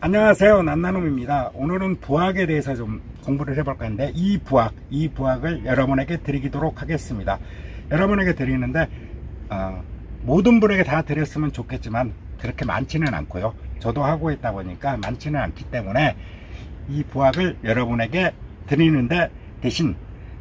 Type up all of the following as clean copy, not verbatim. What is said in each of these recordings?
안녕하세요, 난나놈입니다. 오늘은 부학에 대해서 좀 공부를 해볼까 하는데 이 부학을 여러분에게 드리도록 하겠습니다. 여러분에게 드리는데 모든 분에게 다 드렸으면 좋겠지만 그렇게 많지는 않고요, 저도 하고 있다 보니까 많지는 않기 때문에 이 부학을 여러분에게 드리는데 대신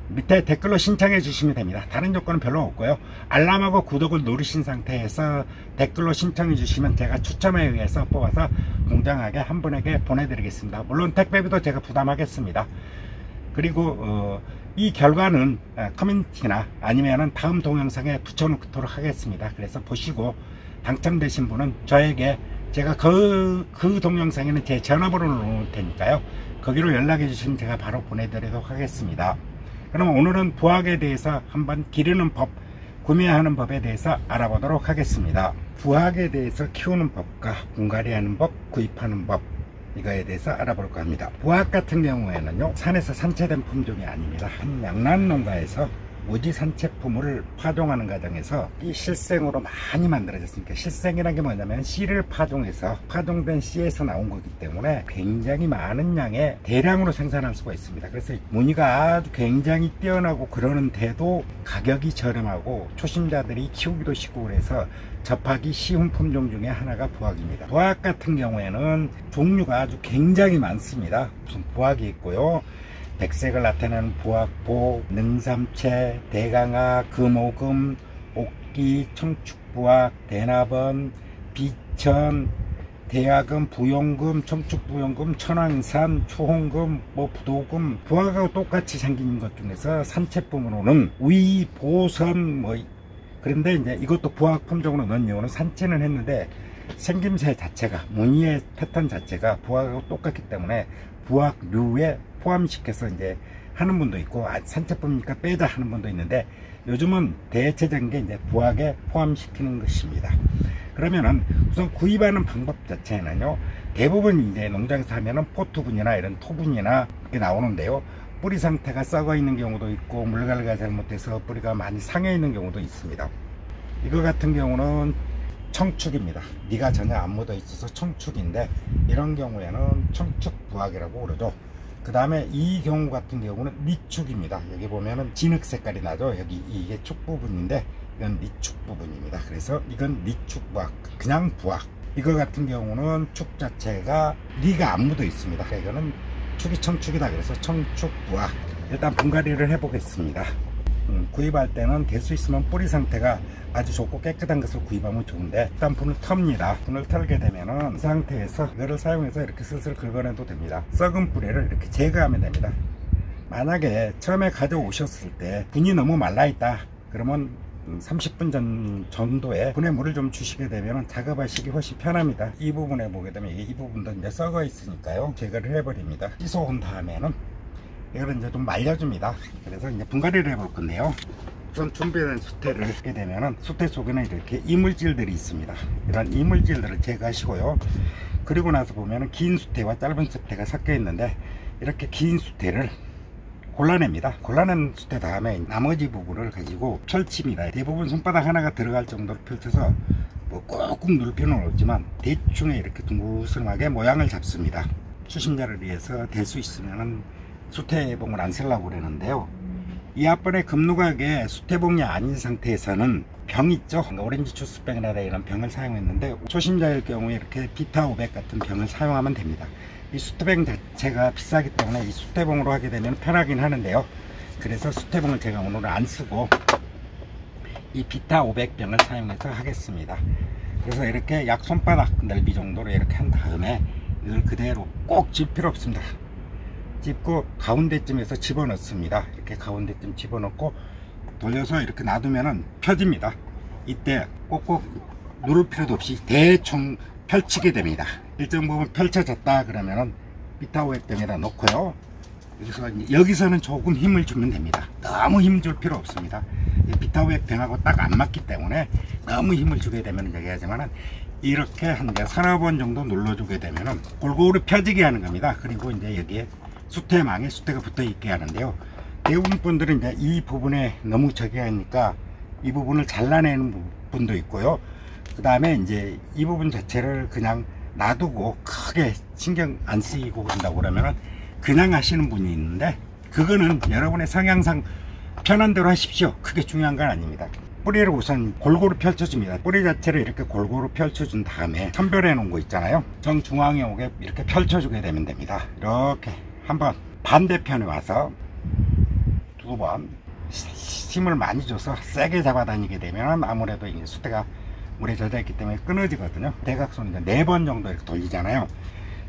밑에 댓글로 신청해 주시면 됩니다. 다른 조건은 별로 없고요, 알람하고 구독을 누르신 상태에서 댓글로 신청해 주시면 제가 추첨에 의해서 뽑아서 공정하게 한 분에게 보내드리겠습니다. 물론 택배비도 제가 부담하겠습니다. 그리고 이 결과는 커뮤니티나 아니면은 다음 동영상에 붙여놓도록 하겠습니다. 그래서 보시고 당첨되신 분은 저에게 제가 그 동영상에는 제 전화번호를 놓을 테니까요, 거기로 연락해 주시면 제가 바로 보내드리도록 하겠습니다. 그럼 오늘은 부학에 대해서 한번 기르는 법, 구매하는 법에 대해서 알아보도록 하겠습니다. 부학에 대해서 키우는 법과 분갈이하는 법, 구입하는 법, 이거에 대해서 알아볼까 합니다. 부학 같은 경우에는요, 산에서 산채된 품종이 아닙니다. 한 양란농가에서 무지 산채품을 파종하는 과정에서 이 실생으로 많이 만들어졌으니까, 실생이라는 게 뭐냐면 씨를 파종해서 파종된 씨에서 나온 거기 때문에 굉장히 많은 양의 대량으로 생산할 수가 있습니다. 그래서 무늬가 아주 굉장히 뛰어나고 그러는데도 가격이 저렴하고 초심자들이 키우기도 쉽고 그래서 접하기 쉬운 품종 중에 하나가 부학입니다. 부학 같은 경우에는 종류가 아주 굉장히 많습니다. 무슨 부학이 있고요, 백색을 나타내는 부학보, 능삼채, 대강아, 금오금, 옥기, 청축부학, 대나번, 비천, 대야금, 부용금, 청축부용금, 천왕산, 추홍금, 부도금, 부학하고 똑같이 생긴 것 중에서 산채품으로는 위, 보선, 그런데 이제 이것도 부학 품종으로 넣은 이유는 산채는 했는데 생김새 자체가, 무늬의 패턴 자체가 부학하고 똑같기 때문에 부학류에 포함시켜서 이제 하는 분도 있고, 산채품이니까 빼자 하는 분도 있는데, 요즘은 대체적인 게 이제 부학에 포함시키는 것입니다. 그러면은 우선 구입하는 방법 자체는요, 대부분 이제 농장에서 하면은 포토분이나 이런 토분이나 이렇게 나오는데요, 뿌리 상태가 썩어 있는 경우도 있고 물갈이가 잘못돼서 뿌리가 많이 상해 있는 경우도 있습니다. 이거 같은 경우는 청축입니다. 니가 전혀 안 묻어 있어서 청축인데, 이런 경우에는 청축 부학이라고 그러죠. 그 다음에 이 경우 같은 경우는 니축입니다. 여기 보면은 진흙 색깔이 나죠. 여기 이게 축 부분인데 이건 니축 부분입니다. 그래서 이건 니축 부학, 그냥 부학. 이거 같은 경우는 축 자체가 니가 안 묻어 있습니다. 이거는 축이 청축이다. 그래서 청축 부학. 일단 분갈이를 해 보겠습니다. 구입할 때는 될 수 있으면 뿌리 상태가 아주 좋고 깨끗한 것을 구입하면 좋은데, 일단 분을 텁니다. 분을 털게 되면은 이 상태에서 이거를 사용해서 이렇게 슬슬 긁어내도 됩니다. 썩은 뿌리를 이렇게 제거하면 됩니다. 만약에 처음에 가져오셨을 때 분이 너무 말라있다 그러면 30분 정도에 분에 물을 좀 주시게 되면 작업하시기 훨씬 편합니다. 이 부분에 보게 되면 이 부분도 이제 썩어 있으니까요, 제거를 해버립니다. 씻어온 다음에는 이거를 이제 좀 말려줍니다. 그래서 이제 분갈이를 해볼 건데요, 우선 준비된 수태를 하게 되면은 수태 속에는 이렇게 이물질들이 있습니다. 이런 이물질들을 제거하시고요, 그리고 나서 보면은 긴 수태와 짧은 수태가 섞여 있는데, 이렇게 긴 수태를 골라냅니다. 골라낸 수태 다음에 나머지 부분을 가지고 펼칩니다. 대부분 손바닥 하나가 들어갈 정도로 펼쳐서 꾹꾹 누를 필요는 없지만 대충에 이렇게 둥글스름하게 모양을 잡습니다. 초심자를 위해서 될 수 있으면은 수태봉을 안 쓰려고 그러는데요, 이 앞번에 금누각에 수태봉이 아닌 상태에서는 병 있죠, 오렌지 주스병이나 이런 병을 사용했는데, 초심자일 경우에 이렇게 비타 500 같은 병을 사용하면 됩니다. 이 수태봉 자체가 비싸기 때문에 이 수태봉으로 하게 되면 편하긴 하는데요, 그래서 수태봉을 제가 오늘은 안 쓰고 이 비타 500 병을 사용해서 하겠습니다. 그래서 이렇게 약 손바닥 넓이 정도로 이렇게 한 다음에 이걸 그대로 꼭 질 필요 없습니다. 찝고 가운데쯤에서 집어넣습니다. 이렇게 가운데쯤 집어넣고 돌려서 이렇게 놔두면은 펴집니다. 이때 꼭꼭 누를 필요도 없이 대충 펼치게 됩니다. 일정 부분 펼쳐졌다 그러면은 비타 500병에다 넣고요, 여기서는 조금 힘을 주면 됩니다. 너무 힘 줄 필요 없습니다. 비타 500병하고 딱 안 맞기 때문에 너무 힘을 주게 되면 얘기하지만은 이렇게 한 서너 번 정도 눌러주게 되면은 골고루 펴지게 하는 겁니다. 그리고 이제 여기에 수태망에 수태가 붙어 있게 하는데요, 대부분 분들은 이제 이 부분에 너무 저기 하니까 이 부분을 잘라내는 분도 있고요, 그 다음에 이제 이 부분 자체를 그냥 놔두고 크게 신경 안 쓰이고 그런다고 그러면 그냥 하시는 분이 있는데, 그거는 여러분의 성향상 편한 대로 하십시오. 크게 중요한 건 아닙니다. 뿌리를 우선 골고루 펼쳐줍니다. 뿌리 자체를 이렇게 골고루 펼쳐준 다음에 선별해 놓은 거 있잖아요. 정중앙에 오게 이렇게 펼쳐주게 되면 됩니다. 이렇게 한번 반대편에 와서 두 번 힘을 많이 줘서 세게 잡아다니게 되면 아무래도 이 숫대가 물에 젖어 있기 때문에 끊어지거든요. 대각선을 이제 4번 정도 이렇게 돌리잖아요.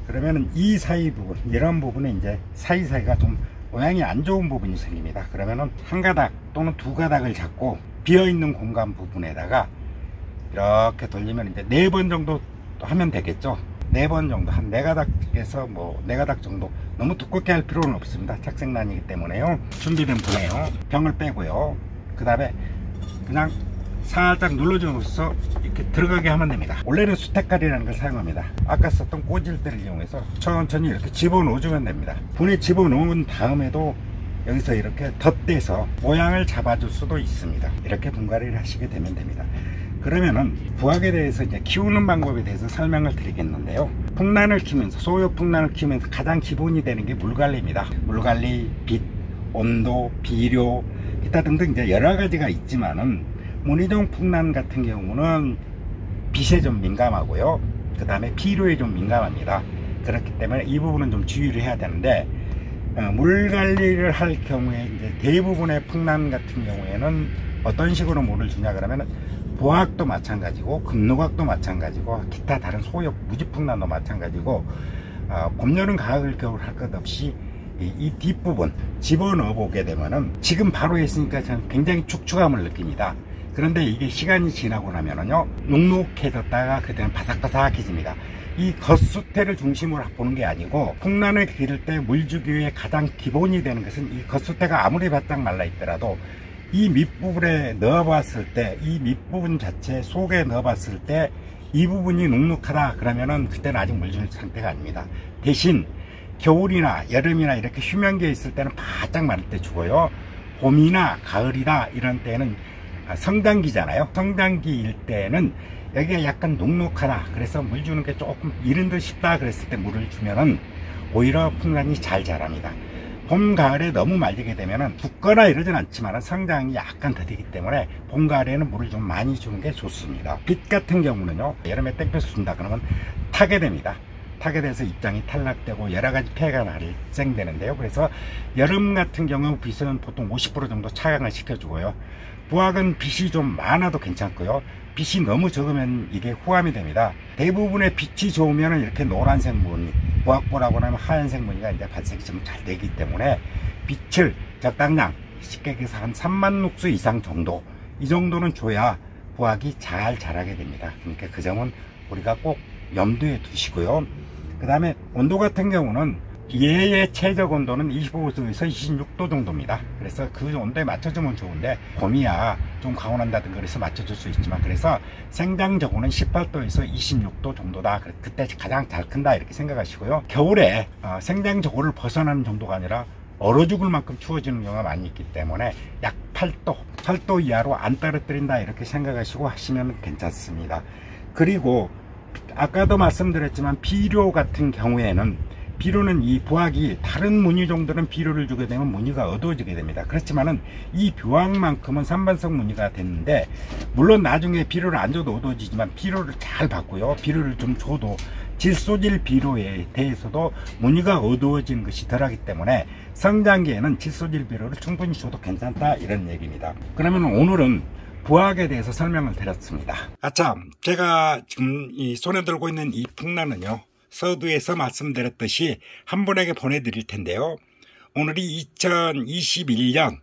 그러면은 이 사이 부분, 이런 부분에 이제 사이사이가 좀 모양이 안 좋은 부분이 생깁니다. 그러면은 한 가닥 또는 두 가닥을 잡고 비어있는 공간 부분에다가 이렇게 돌리면 이제 4번 정도 하면 되겠죠. 4번 정도, 한 4가닥에서 뭐 4가닥 정도, 너무 두껍게 할 필요는 없습니다. 착색란이기 때문에요. 준비된 분에요. 병을 빼고요. 그 다음에 그냥 살짝 눌러줘서 이렇게 들어가게 하면 됩니다. 원래는 수태칼이라는 걸 사용합니다. 아까 썼던 꼬질대를 이용해서 천천히 이렇게 집어넣어주면 됩니다. 분에 집어넣은 다음에도 여기서 이렇게 덧대서 모양을 잡아줄 수도 있습니다. 이렇게 분갈이를 하시게 되면 됩니다. 그러면은 부학에 대해서 이제 키우는 방법에 대해서 설명을 드리겠는데요. 풍란을 키우면서, 소요 풍란을 키우면서 가장 기본이 되는 게 물관리입니다. 물관리, 빛, 온도, 비료, 기타 등등 이제 여러 가지가 있지만은 무늬종 풍란 같은 경우는 빛에 좀 민감하고요. 그 다음에 비료에 좀 민감합니다. 그렇기 때문에 이 부분은 좀 주의를 해야 되는데, 물 관리를 할 경우에 이제 대부분의 풍란 같은 경우에는 어떤 식으로 물을 주냐 그러면 보학도 마찬가지고 금노각도 마찬가지고 기타 다른 소역 무지풍란도 마찬가지고 봄, 여름, 가을, 겨울 할 것 없이 이 뒷부분 집어넣어 보게 되면은 지금 바로 했으니까 저는 굉장히 축축함을 느낍니다. 그런데 이게 시간이 지나고 나면은요 눅눅해졌다가 그때는 바삭바삭해집니다. 이 겉수태를 중심으로 보는 게 아니고, 풍란을 기를 때 물주기의 가장 기본이 되는 것은 이 겉수태가 아무리 바짝 말라 있더라도 이 밑부분에 넣어봤을 때, 이 밑부분 자체 속에 넣어봤을 때 이 부분이 눅눅하다 그러면은 그때는 아직 물 줄 상태가 아닙니다. 대신 겨울이나 여름이나 이렇게 휴면기에 있을 때는 바짝 마를 때 주고요. 봄이나 가을이나 이런 때는 성장기잖아요. 성장기일 때는 여기가 약간 눅눅하다, 그래서 물 주는 게 조금 이른 듯 싶다 그랬을 때 물을 주면은 오히려 풍란이 잘 자랍니다. 봄, 가을에 너무 말리게 되면은 죽거나 이러진 않지만 성장이 약간 더디기 때문에 봄, 가을에는 물을 좀 많이 주는 게 좋습니다. 빛 같은 경우는요, 여름에 땡볕을 준다 그러면 타게 됩니다. 타게 돼서 입장이 탈락되고 여러가지 폐해가 발생되는데요. 그래서 여름 같은 경우 빛은 보통 50% 정도 차강을 시켜주고요. 부학은 빛이 좀 많아도 괜찮고요. 빛이 너무 적으면 이게 후암이 됩니다. 대부분의 빛이 좋으면 이렇게 노란색 무늬, 부학보라고 하면 하얀색 무늬가 이제 발색이 좀 잘 되기 때문에 빛을 적당량, 쉽게 얘기해서 한 3만 룩스 이상 정도, 이 정도는 줘야 부학이 잘 자라게 됩니다. 그러니까 그 점은 우리가 꼭 염두에 두시고요. 그 다음에 온도 같은 경우는 얘의 최적 온도는 25도에서 26도 정도입니다. 그래서 그 온도에 맞춰주면 좋은데, 봄이야 좀 가온한다든가 그래서 맞춰줄 수 있지만, 그래서 생장저고는 18도에서 26도 정도다, 그때 가장 잘 큰다 이렇게 생각하시고요. 겨울에 생장저고를 벗어나는 정도가 아니라 얼어 죽을 만큼 추워지는 경우가 많이 있기 때문에 약 8도 이하로 안 떨어뜨린다 이렇게 생각하시고 하시면 괜찮습니다. 그리고 아까도 말씀드렸지만 비료 같은 경우에는, 비료는 이 부학이 다른 무늬 정도는 비료를 주게 되면 무늬가 어두워지게 됩니다. 그렇지만은 이 부학만큼은 산반성 무늬가 됐는데, 물론 나중에 비료를 안 줘도 어두워지지만 비료를 잘 받고요, 비료를 좀 줘도 질소질 비료에 대해서도 무늬가 어두워지는 것이 덜하기 때문에 성장기에는 질소질 비료를 충분히 줘도 괜찮다 이런 얘기입니다. 그러면 오늘은 부학에 대해서 설명을 드렸습니다. 참, 제가 지금 이 손에 들고 있는 이 풍란은요, 서두에서 말씀드렸듯이 한 분에게 보내드릴 텐데요. 오늘이 2021년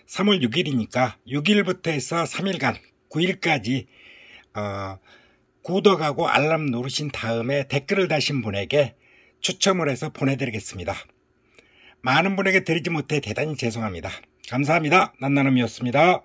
3월 6일이니까 6일부터 해서 3일간 9일까지 구독하고 알람 누르신 다음에 댓글을 다신 분에게 추첨을 해서 보내드리겠습니다. 많은 분에게 드리지 못해 대단히 죄송합니다. 감사합니다. 난나눔이었습니다.